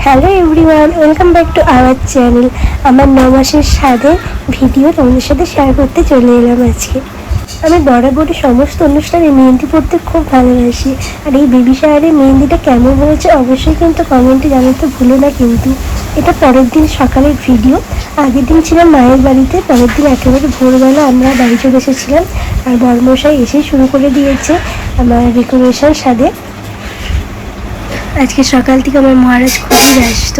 Hello everyone, welcome back to our channel. আমার 9 মাসের সাথে ভিডিও তোমাদের সাথে শেয়ার করতে চলে এলাম আজকে। আমি বরাবরই সমস্ত অনুষ্ঠানে মেহেন্দি পড়তে খুব ভালোবাসি। আর এই বেবি শাওয়ারে মেহেন্দিটা কেমন হয়েছে অবশ্যই কিন্তু কমেন্টে জানাতে ভুলো না। কিন্তু এটা পরের দিন সকালের ভিডিও। আগের দিন ছিলাম মায়ের বাড়িতে, পরের দিন একেবারে ভোরবেলা আমরা বাড়ি চলে এসেছিলাম। আর বড়মশাই এসেই শুরু করে দিয়েছে আমার ডেকোরেশন সাথে। আজকে সকাল থেকে আমার মহারাজ খুবই ব্যস্ত।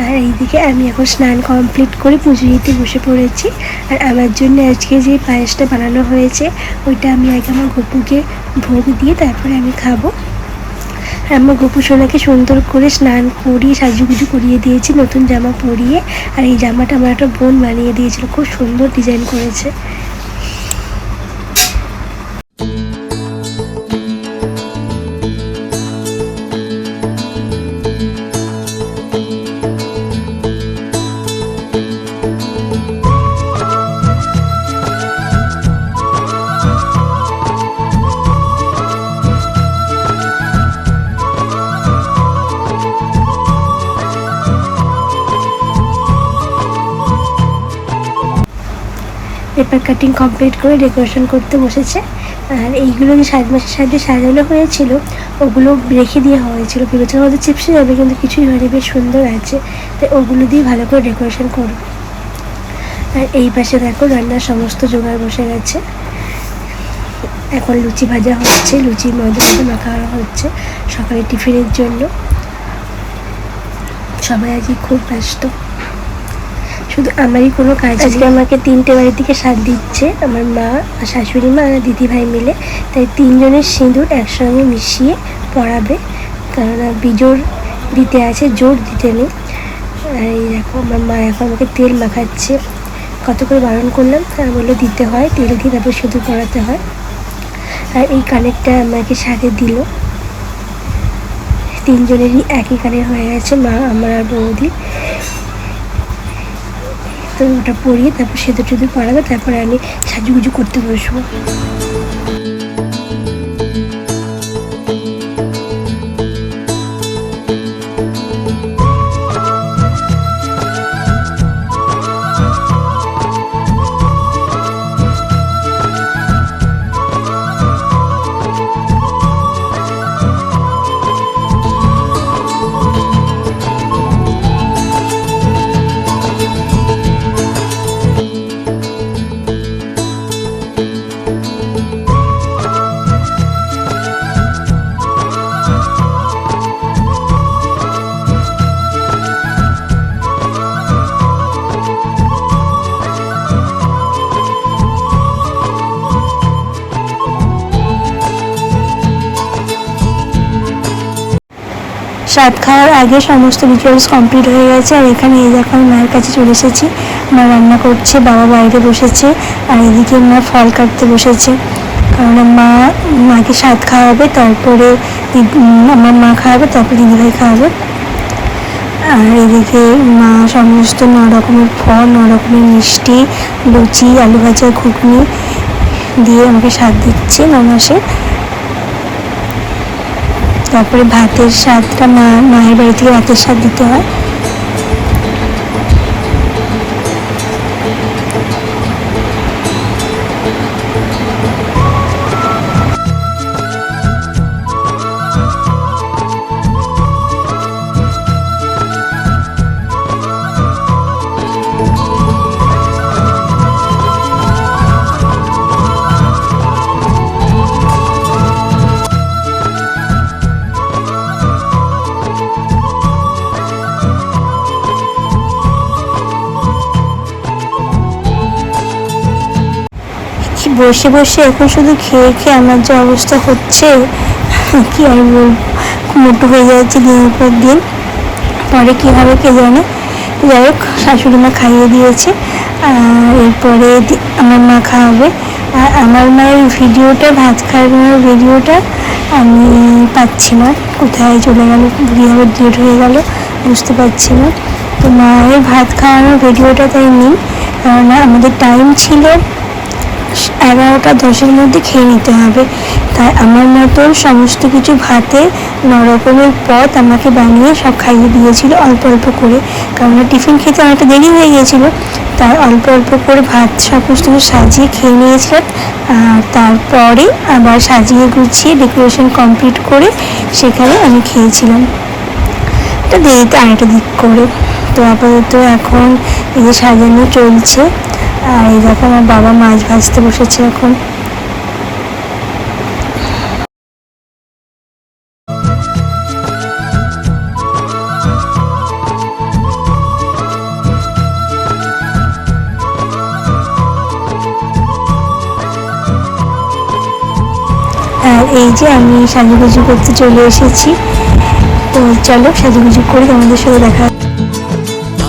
আর এইদিকে আমি এখন স্নান কমপ্লিট করে পুজো দিতে বসে পড়েছি। আর আমার জন্য আজকে যে পায়েসটা বানানো হয়েছে ওইটা আমি আগে আমার গপুকে ভোগ দিয়ে তারপরে আমি খাবো। আর আমার গপু সোনাকে সুন্দর করে স্নান করিয়ে সাজুগুজু করিয়ে দিয়েছি, নতুন জামা পরিয়ে। আর এই জামাটা আমার একটা বোন বানিয়ে দিয়েছিল, খুব সুন্দর ডিজাইন করেছে। পেপার কাটিং কমপ্লিট করে ডেকোরেশন করতে বসেছে। আর এইগুলো যে 7 মাসের সাথে সাজানো হয়েছিল ওগুলো রেখে দেওয়া হয়েছিল, ভেবেছিলাম হয়তো চিপসে যাবে, কিন্তু কিছুই হয়নি, বেশ সুন্দর আছে। তাই ওগুলো দিয়ে ভালো করে ডেকোরেশন করব। আর এই পাশে দেখো রান্নার সমস্ত জোগাড় বসে গেছে। এখন লুচি ভাজা হচ্ছে, লুচি ময়দা মাখা হচ্ছে সকালে টিফিনের জন্য। সবাই আজকে খুব ব্যস্ত, শুধু আমারই কোনো কাজ। আজকে আমাকে 3টে বাড়ির দিকে সাথ দিচ্ছে, আমার মা, শাশুড়ি মা আর দিদিভাই মিলে। তাই 3জনের সিঁদুর একসঙ্গে মিশিয়ে পরাবে, কারণ বিজোড় দিতে আছে, জোর দিতে নেই। আর এই দেখো আমার মা এখন আমাকে তেল মাখাচ্ছে। কত করে বারণ করলাম, তার বললো দিতে হয়, তেল দিয়ে তারপর সিঁদুর পরাতে হয়। আর এই কানেরটা আমাকে সাথে দিল, 3জনেরই একই কানের হয়ে গেছে, মা, আমার আর বৌদি। তো ওটা পরিয়ে তারপর সেতু টেতু পরাবে, তারপরে আমি সাজুগুজু করতে বসবো। সাত খাওয়ার আগে সমস্ত রিচুয়ালস কমপ্লিট হয়ে গেছে। আর এখানে এই দেখো আমি মায়ের কাছে চলে এসেছি, মা রান্না করছে, বাবা বাইরে বসেছে। আর এদিকে মা ফল কাটতে বসেছে, কারণ মাকে সাত খাওয়াবে, তারপরে আমার মা খাওয়াবে, তারপরে দিদিভাই খাওয়াবে। আর এদিকে মা সমস্ত 9 রকমের ফল, 9 রকমের মিষ্টি, লুচি, আলু ভাজা, ঘুগনি দিয়ে আমাকে সাত দিচ্ছে 9 মাসে। তারপরে ভাতের স্বাদটা মায়ের বাড়ি থেকে ভাতের স্বাদ দিতে হয়। বসে বসে এখন শুধু খেয়ে খেয়ে আমার যে অবস্থা হচ্ছে কি আর বলবো, মোটো হয়ে যাচ্ছে দিনের পর দিন। পরে কী হবে কে জানে। যাই হোক, শাশুড়ি মা খাইয়ে দিয়েছে, আর এরপরে আমার মা খাওয়াবে। আর আমার মায়ের ভিডিওটা, ভাত খাওয়ানোর ভিডিওটা আমি পাচ্ছি না, কোথায় চলে গেল, কীভাবে ডিলিট হয়ে গেল বুঝতে পারছি না। তো মায়ের ভাত খাওয়ানোর ভিডিওটা তাই নিই, কারণ আমাদের টাইম ছিল 11টা 10-এর মধ্যে খেয়ে নিতে হবে। তাই আমার মতন সমস্ত কিছু ভাতে 9 রকমের পদ আমাকে বানিয়ে সব খাইয়ে দিয়েছিল অল্প অল্প করে, কারণ টিফিন খেতে অনেকটা দেরি হয়ে গিয়েছিলো। তার অল্প অল্প করে ভাত সমস্ত কিছু সাজিয়ে খেয়ে নিয়েছিলাম। আর তারপরে আবার সাজিয়ে গুছিয়ে ডেকোরেশন কমপ্লিট করে সেখানে আমি খেয়েছিলাম। তো দেরিতে 2:30 দিক করে। তো আপাতত এখন এই যে সাজানো চলছে। আর এই দেখো আমার বাবা মাছ ভাজতে বসেছে এখন। আর এই যে আমি সাজুগুজু করতে চলে এসেছি। তো চলো সাজুগুজু করি, তোমাদের সাথে দেখা।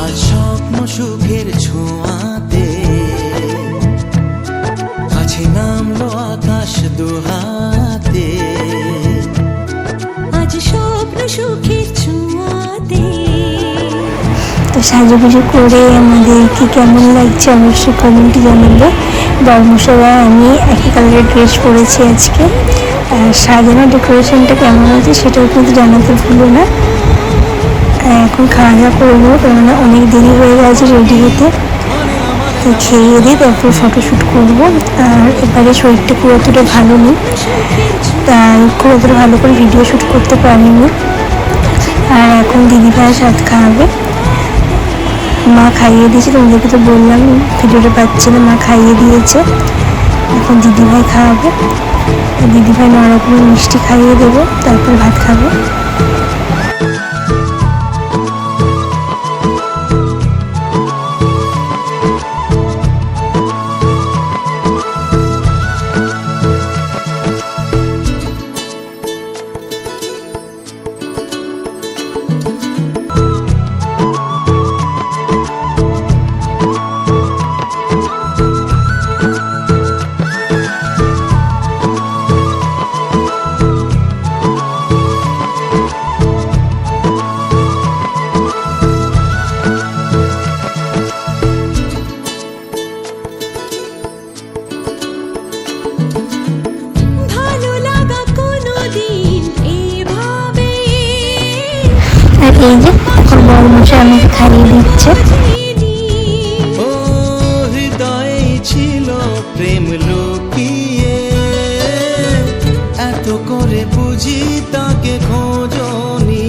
আজ স্বপ্ন সুখের ছোঁয়াতে কাছে নামলো আকাশ দুহাতে, আজ স্বপ্ন সুখের ছোঁয়াতে। তো সাজুগুজু করে আমাদের কি কেমন লাগছে অবশ্যই কমেন্টে জানাবো। বর্মশালায় আমি একই কালারের ড্রেস পরেছি আজকে। আর সাজানো ডেকোরেশনটা কেমন হয়েছে সেটাও কিন্তু জানাতে ভুলো না। এখন খাওয়া দাওয়া করবো, কেননা অনেক দেরি হয়ে গেছে রেডি হতে। তো খেয়ে দিই, তারপর ফটোশ্যুট করবো। আর এবারে শরীরটা খুব অতটা ভালো নেই, তাই খুব অতটা ভালো করে ভিডিও শ্যুট করতে পারিনি। আর এখন দিদিভাইয়ের সাথে খাওয়াবে। মা খাইয়ে দিয়েছে, তোমাদেরকে তো বললাম ভিডিওটা পাচ্ছি না, মা খাইয়ে দিয়েছে। এখন দিদিভাই খাওয়াবে। দিদিভাই 9 রকমের মিষ্টি খাইয়ে দেবো, তারপর ভাত খাবো। ভালো লাগা কোনোদিন এভাবে আর এই যে এখন বড় মশাই আমাকে খাইয়ে দিচ্ছে। বাজেনি। ও হৃদয়ে ছিল প্রেম লুকিয়ে, এত করে বুঝি তাকে খোঁজনি।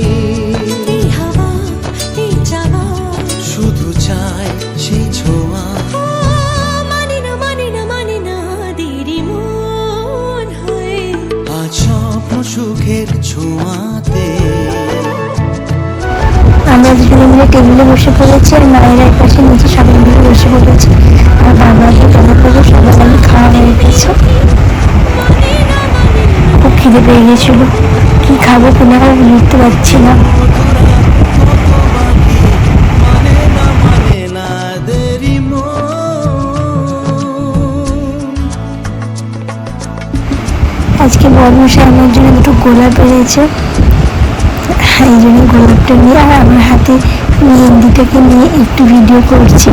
এই হাওয়া, এই চাওয়া, শুধু চাই সেই ছোঁয়া, মানে না মানে না মানে না দেরি মন হয়ে। আজ স্বপ্ন সুখের ছোঁয়াতে। আমরা দুজনে মিলে টেবিলে বসে পড়েছি, আর মায়ের এক পাশে নিচে সবাই মিলে বসে পড়েছি। আর বাবাকে জমা করে সবাই আমি খাওয়া হয়ে গেছে। খুব খিদে পেয়ে গেছিল, কি খাবো কিনা বুঝতে পারছি না। মানে না দেরি মন। আজকে বড়মশাই আমার জন্য 2টো গোলাপ এনেছে, এই জন্য গোলাপটা নিয়ে আর আমার হাতে মেহেন্দিটাকে নিয়ে একটু ভিডিও করছি।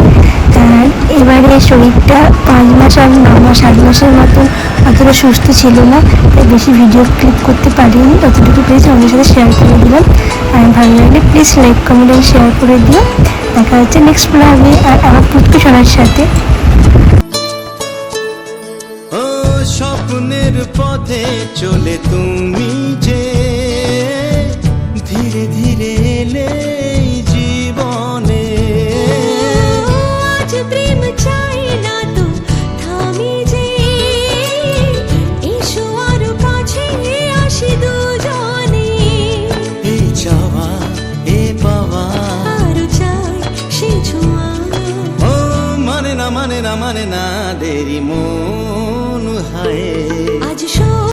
আর এবারে শরীরটা 5 মাস আর 9 মাস 8 মাসের মতন অতটা সুস্থ ছিল না, তাই বেশি ভিডিও ক্লিপ করতে পারিনি। যতটুকু পেরেছি আমাদের সাথে শেয়ার করে দিলাম। আর ভালো লাগলে প্লিজ লাইক কমেন্ট আর শেয়ার করে দিও। দেখা হচ্ছে নেক্সট ব্লগে আর আমার পুটকু সোনার সাথে। ও স্বপ্নের পথে চলে তুমি যে ধীরে ধীরে এলে এই জীবনে। আজ প্রেম চাই না তো থামি যে, এসো আরো কাছে আসি দুজনে। এই চাওয়া এ পাওয়া, আরো চাই সে ছোঁয়া। ও মানে না মানে না মানে না দেরি মন হায়।